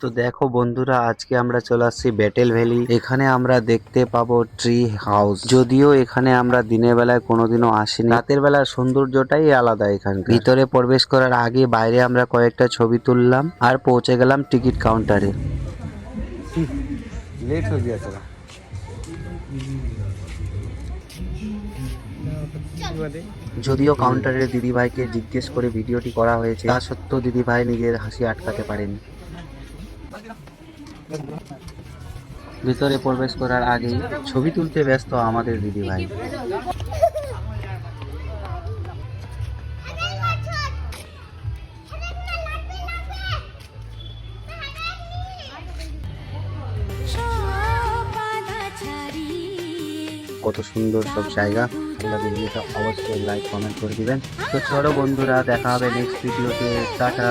তো দেখো বন্ধুরা, আজকে আমরা চলে আসছি ব্যাটেল ভ্যালি। এখানে আমরা দেখতে পাবো ট্রি হাউস। যদিও এখানে আমরা দিনের বেলায় কোনোদিনও আসিনি, রাতের বেলার সৌন্দর্যটাই আলাদা। এখানে ভিতরে প্রবেশ করার আগে বাইরে আমরা কয়েকটা ছবি তুললাম আর পৌঁছে গেলাম টিকিট কাউন্টারে। লেট হয়ে গিয়েছে। যদিও কাউন্টারের দিদিভাইকে জিজ্ঞেস করে ভিডিওটি করা হয়েছে, তা সত্ত্বেও দিদিভাই নিজের হাসি আটকাতে পারেনি। ভিতরে প্রবেশ করার আগেই ছবি তুলতে ব্যস্ত আমাদের দিদিভাই। কত সুন্দর সব জায়গা। আপনারা ভিডিওটা অবশ্যই লাইক কমেন্ট করে দিবেন। তো চলো বন্ধুরা, দেখা হবে নেক্সট ভিডিওতে। টাটা।